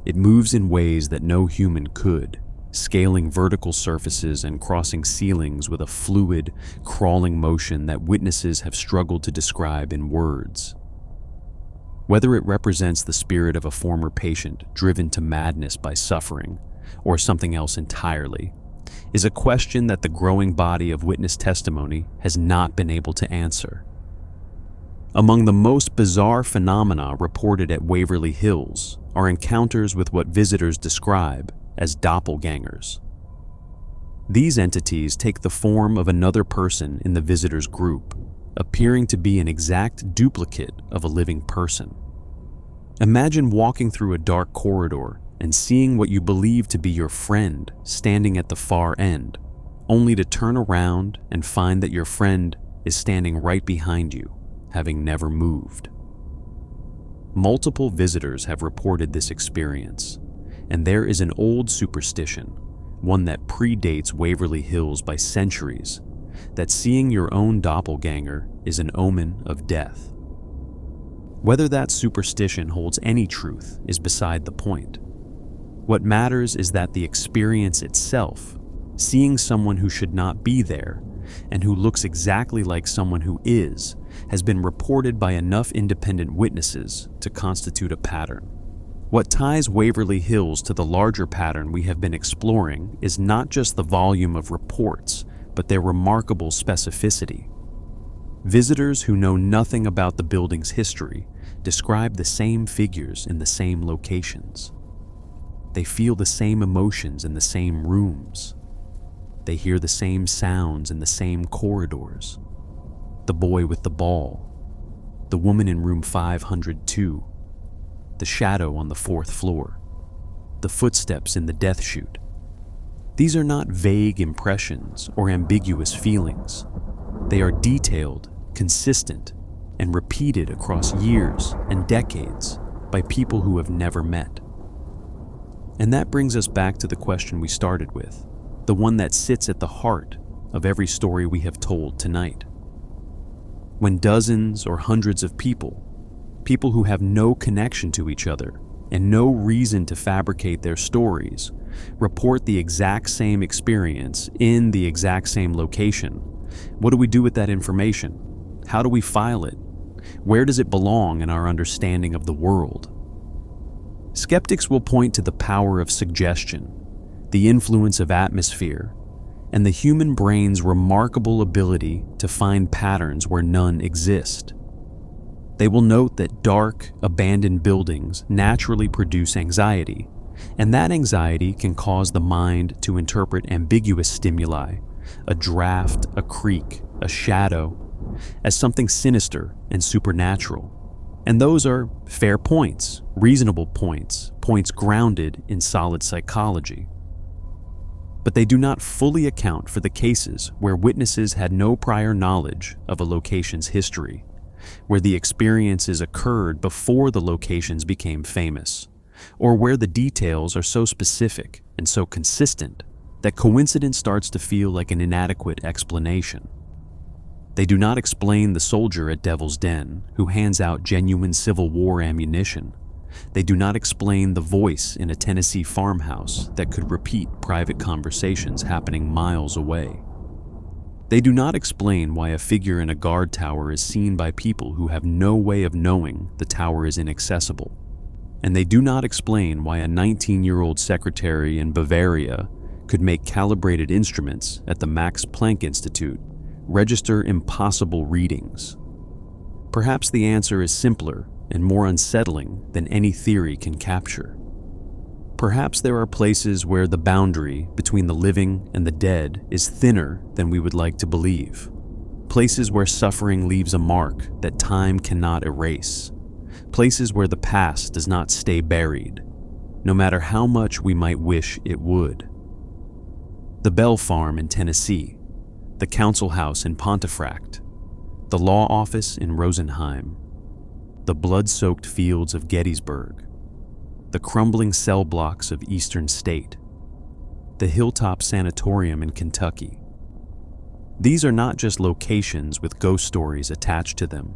It moves in ways that no human could, scaling vertical surfaces and crossing ceilings with a fluid, crawling motion that witnesses have struggled to describe in words. Whether it represents the spirit of a former patient driven to madness by suffering, or something else entirely, is a question that the growing body of witness testimony has not been able to answer. Among the most bizarre phenomena reported at Waverly Hills are encounters with what visitors describe as doppelgangers. These entities take the form of another person in the visitor's group, appearing to be an exact duplicate of a living person. Imagine walking through a dark corridor and seeing what you believe to be your friend standing at the far end, only to turn around and find that your friend is standing right behind you, having never moved. Multiple visitors have reported this experience, and there is an old superstition one that predates Waverly Hills by centuries, that seeing your own doppelganger is an omen of death. Whether that superstition holds any truth is beside the point. What matters is that the experience itself, seeing someone who should not be there and who looks exactly like someone who is, has been reported by enough independent witnesses to constitute a pattern. What ties Waverly Hills to the larger pattern we have been exploring is not just the volume of reports, but their remarkable specificity. Visitors who know nothing about the building's history describe the same figures in the same locations. They feel the same emotions in the same rooms. They hear the same sounds in the same corridors. The boy with the ball, the woman in room 502, the shadow on the 4th floor, the footsteps in the death chute. These are not vague impressions or ambiguous feelings. They are detailed, consistent, and repeated across years and decades by people who have never met. And that brings us back to the question we started with, the one that sits at the heart of every story we have told tonight. When dozens or hundreds of people who have no connection to each other and no reason to fabricate their stories, report the exact same experience in the exact same location, what do we do with that information? How do we file it? Where does it belong in our understanding of the world? Skeptics will point to the power of suggestion, the influence of atmosphere, and the human brain's remarkable ability to find patterns where none exist. They will note that dark, abandoned buildings naturally produce anxiety, and that anxiety can cause the mind to interpret ambiguous stimuli, a draft, a creak, a shadow, as something sinister and supernatural. And those are fair points, reasonable points, points grounded in solid psychology. But they do not fully account for the cases where witnesses had no prior knowledge of a location's history, where the experiences occurred before the locations became famous, or where the details are so specific and so consistent that coincidence starts to feel like an inadequate explanation. They do not explain the soldier at Devil's Den who hands out genuine Civil War ammunition. They do not explain the voice in a Tennessee farmhouse that could repeat private conversations happening miles away. They do not explain why a figure in a guard tower is seen by people who have no way of knowing the tower is inaccessible. And they do not explain why a 19-year-old secretary in Bavaria could make calibrated instruments at the Max Planck Institute register impossible readings. Perhaps the answer is simpler and more unsettling than any theory can capture. Perhaps there are places where the boundary between the living and the dead is thinner than we would like to believe. Places where suffering leaves a mark that time cannot erase. Places where the past does not stay buried, no matter how much we might wish it would. The Bell Farm in Tennessee, the council house in Pontefract, the law office in Rosenheim, the blood-soaked fields of Gettysburg, the crumbling cell blocks of Eastern State, the Hilltop Sanatorium in Kentucky. These are not just locations with ghost stories attached to them.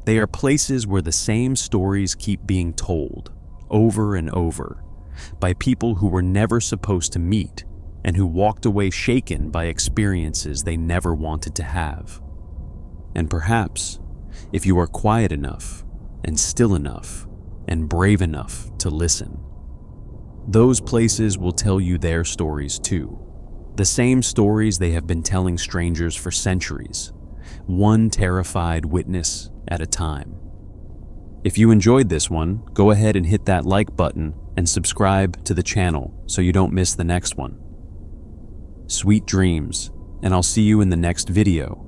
They are places where the same stories keep being told, over and over, by people who were never supposed to meet and who walked away shaken by experiences they never wanted to have. And perhaps, if you are quiet enough and still enough and brave enough to listen, those places will tell you their stories too. The same stories they have been telling strangers for centuries, one terrified witness at a time. If you enjoyed this one, go ahead and hit that like button and subscribe to the channel so you don't miss the next one. Sweet dreams, and I'll see you in the next video.